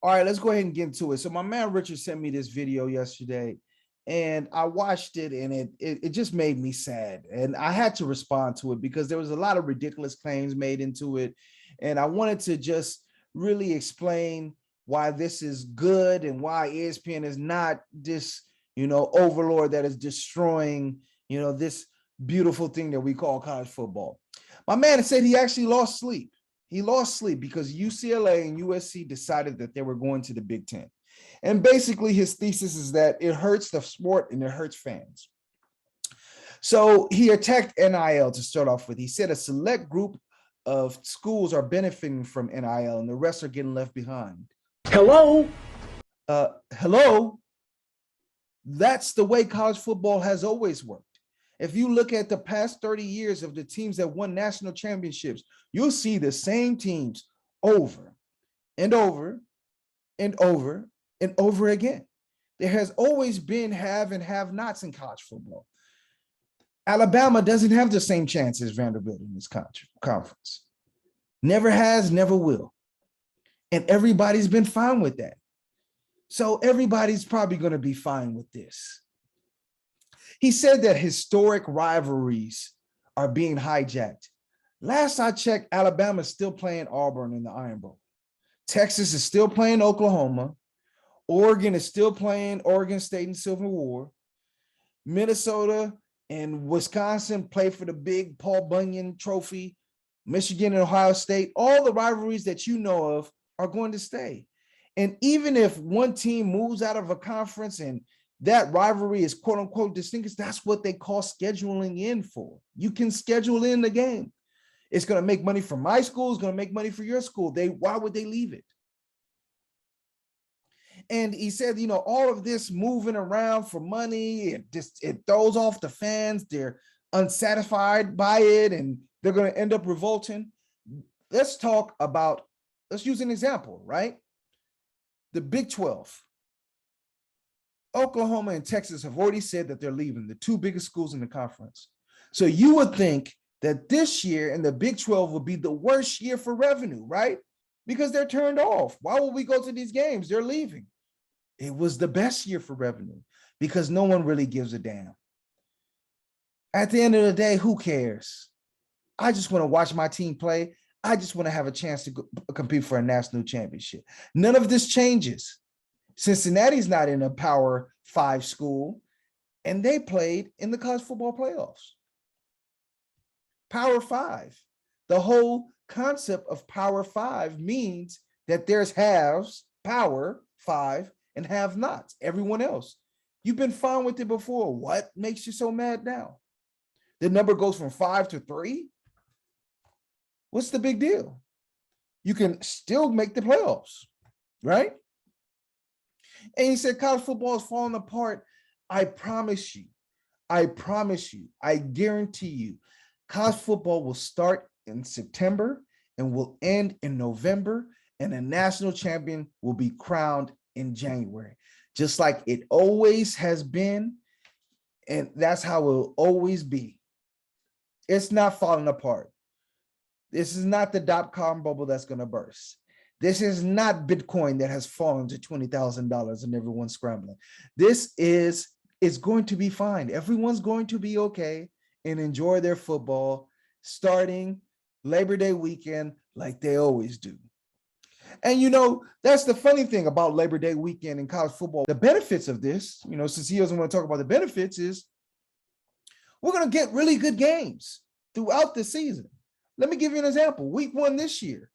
All right, let's go ahead and get into it. So my man Richard sent me this video yesterday, and I watched it, and it just made me sad. And I had to respond to it because there was a lot of ridiculous claims made into it, and I wanted to just really explain why this is good and why ESPN is not this, overlord that is destroying, this beautiful thing that we call college football. My man said he actually lost sleep. He lost sleep because UCLA and USC decided that they were going to the Big Ten. And basically his thesis is that it hurts the sport and it hurts fans. So he attacked NIL to start off with. He said a select group of schools are benefiting from NIL and the rest are getting left behind. Hello? Hello? That's the way college football has always worked. If you look at the past 30 years of the teams that won national championships, you'll see the same teams over and over and over and over again. There has always been have and have nots in college football. Alabama doesn't have the same chance as Vanderbilt in this conference. Never has, never will. And everybody's been fine with that. So everybody's probably going to be fine with this. He said that historic rivalries are being hijacked. Last I checked, Alabama is still playing Auburn in the Iron Bowl. Texas is still playing Oklahoma. Oregon is still playing Oregon State in Civil War. Minnesota and Wisconsin play for the big Paul Bunyan Trophy. Michigan and Ohio State, all the rivalries that you know of are going to stay. And even if one team moves out of a conference and that rivalry is quote unquote distinguished, that's what they call scheduling in for. You can schedule in the game. It's going to make money for my school. It's going to make money for your school. Why would they leave it? And he said, all of this moving around for money, it throws off the fans. They're unsatisfied by it and they're going to end up revolting. Let's use an example, right? The Big 12. Oklahoma and Texas have already said that they're leaving, the two biggest schools in the conference. So you would think that this year in the Big 12 will be the worst year for revenue, right? Because they're turned off. Why would we go to these games? They're leaving. It was the best year for revenue because no one really gives a damn. At the end of the day, who cares? I just want to watch my team play. I just want to have a chance to compete for a national championship. None of this changes. Cincinnati's not in a Power 5 school, and they played in the college football playoffs. Power 5. The whole concept of Power 5 means that there's haves, Power 5, and have-nots, everyone else. You've been fine with it before. What makes you so mad now? The number goes from 5 to 3? What's the big deal? You can still make the playoffs, right? And he said, college football is falling apart. I promise you, I guarantee you, college football will start in September and will end in November, and a national champion will be crowned in January, just like it always has been. And that's how it will always be. It's not falling apart. This is not the dot-com bubble that's going to burst. This is not Bitcoin that has fallen to $20,000 and everyone's scrambling. It's going to be fine. Everyone's going to be okay and enjoy their football starting Labor Day weekend like they always do. And, that's the funny thing about Labor Day weekend in college football. The benefits of this, since he doesn't want to talk about the benefits, is we're going to get really good games throughout the season. Let me give you an example. Week 1 this year.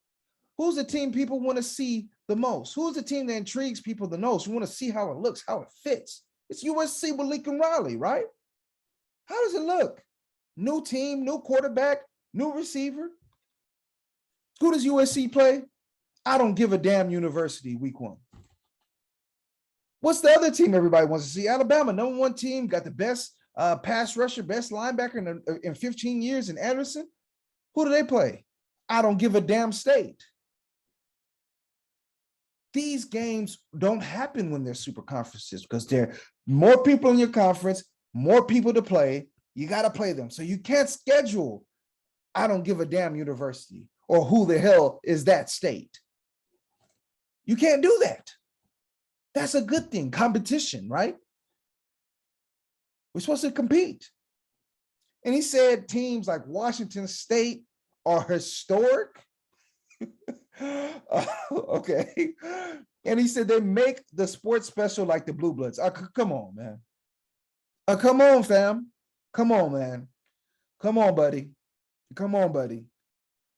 Who's the team people want to see the most? Who's the team that intrigues people the most? You want to see how it looks, how it fits. It's USC with Lincoln Riley, right? How does it look? New team, new quarterback, new receiver. Who does USC play? I don't give a damn University week 1. What's the other team everybody wants to see? Alabama, number 1 team, got the best pass rusher, best linebacker in 15 years in Anderson. Who do they play? I don't give a damn State. These games don't happen when they're super conferences because there are more people in your conference, more people to play. You got to play them. So you can't schedule, I don't give a damn University or who the hell is that State. You can't do that. That's a good thing. Competition, right? We're supposed to compete. And he said teams like Washington State are historic. Okay. And he said they make the sports special like the Blue Bloods. Come on, man. Come on, fam. Come on, man. Come on, buddy. Come on, buddy.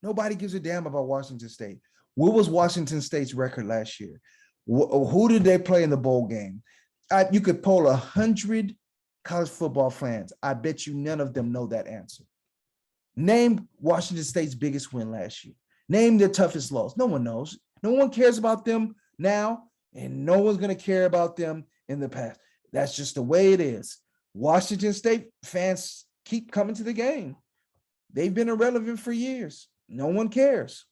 Nobody gives a damn about Washington State. What was Washington State's record last year? Who did they play in the bowl game? You could poll 100 college football fans. I bet you none of them know that answer. Name Washington State's biggest win last year. Name their toughest loss. No one knows. No one cares about them now, and no one's going to care about them in the past. That's just the way it is. Washington State fans keep coming to the game. They've been irrelevant for years. No one cares.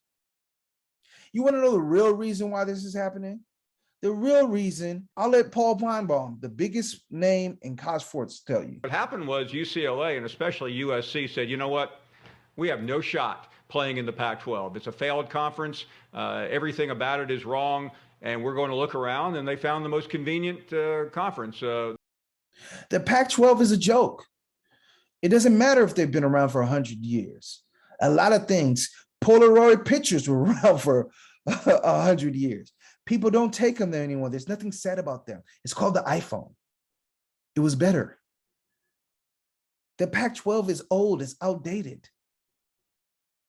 You want to know the real reason why this is happening? The real reason, I'll let Paul Weinbaum, the biggest name in college sports, tell you. What happened was UCLA and especially USC said, you know what? We have no shot playing in the Pac-12. It's a failed conference. Everything about it is wrong, and we're going to look around, and they found the most convenient conference. The Pac-12 is a joke. It doesn't matter if they've been around for 100 years. A lot of things, Polaroid pictures were around for 100 years. People don't take them there anymore. There's nothing said about them. It's called the iPhone. It was better. The Pac-12 is old. It's outdated.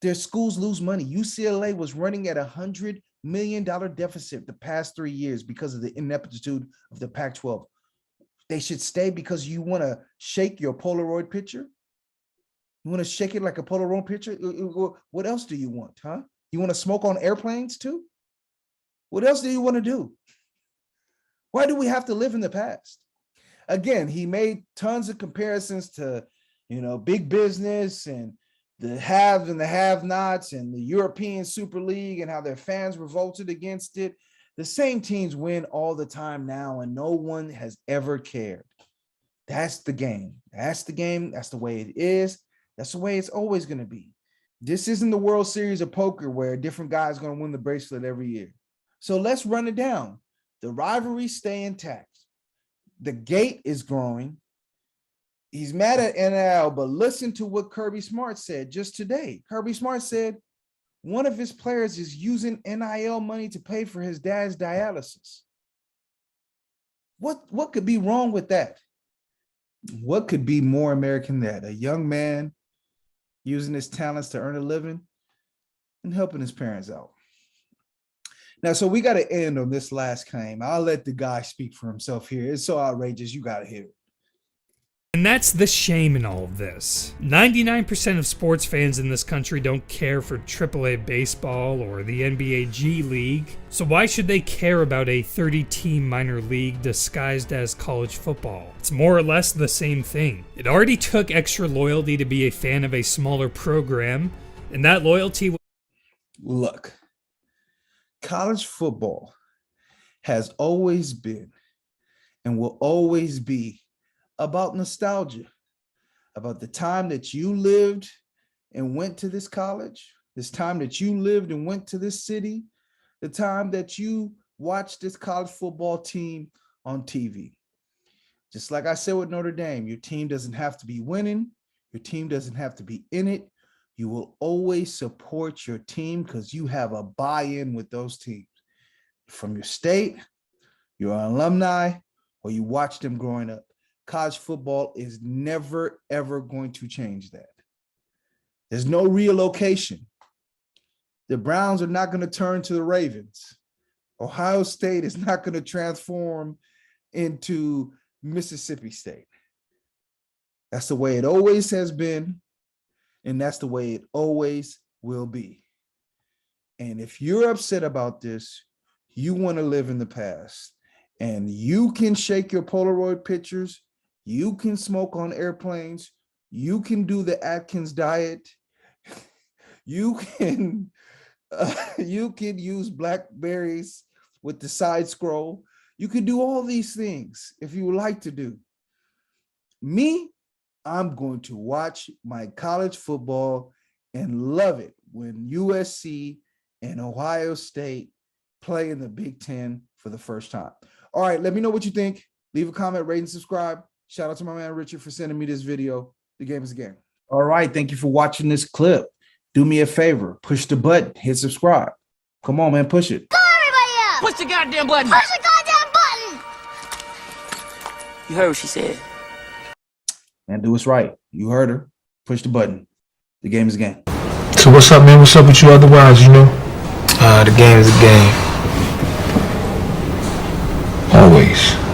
Their schools lose money. UCLA was running at $100 million deficit the past 3 years because of the ineptitude of the Pac-12. They should stay because you want to shake your Polaroid picture? You want to shake it like a Polaroid picture? What else do you want, huh? You want to smoke on airplanes too? What else do you want to do? Why do we have to live in the past? Again, he made tons of comparisons to, big business and the haves and the have-nots and the European Super League and how their fans revolted against it. The same teams win all the time now, and no one has ever cared. That's the game. That's the game. That's the way it is. That's the way it's always going to be. This isn't the World Series of poker where a different guy is going to win the bracelet every year. So let's run it down. The rivalries stay intact. The gate is growing. He's mad at NIL, but listen to what Kirby Smart said just today. Kirby Smart said one of his players is using NIL money to pay for his dad's dialysis. What could be wrong with that? What could be more American than that? A young man using his talents to earn a living and helping his parents out. Now, so we got to end on this last claim. I'll let the guy speak for himself here. It's so outrageous. You got to hear it. And that's the shame in all of this. 99% of sports fans in this country don't care for AAA baseball or the NBA G League. So why should they care about a 30-team minor league disguised as college football? It's more or less the same thing. It already took extra loyalty to be a fan of a smaller program, and that loyalty... Look, college football has always been and will always be about nostalgia, about the time that you lived and went to this college, this time that you lived and went to this city, the time that you watched this college football team on TV. Just like I said with Notre Dame, your team doesn't have to be winning. Your team doesn't have to be in it. You will always support your team because you have a buy-in with those teams from your state, your alumni, or you watched them growing up. College football is never, ever going to change that. There's no relocation. The Browns are not going to turn to the Ravens. Ohio State is not going to transform into Mississippi State. That's the way it always has been, and that's the way it always will be. And if you're upset about this, you want to live in the past, and you can shake your Polaroid pictures, you can smoke on airplanes, you can do the Atkins diet, you can use Blackberries with the side scroll. You can do all these things if you would like to do. Me, I'm going to watch my college football and love it when USC and Ohio State play in the Big Ten for the first time. All right, let me know what you think. Leave a comment, rate, and subscribe. Shout out to my man Richard for sending me this video. The game is a game. All right, thank you for watching this clip. Do me a favor, push the button, hit subscribe. Come on, man, push it. Call everybody up! Push the goddamn button! Push the goddamn button! You heard what she said. Man, do what's right. You heard her. Push the button. The game is a game. So what's up, man? What's up with you otherwise, you know? The game is a game. Always.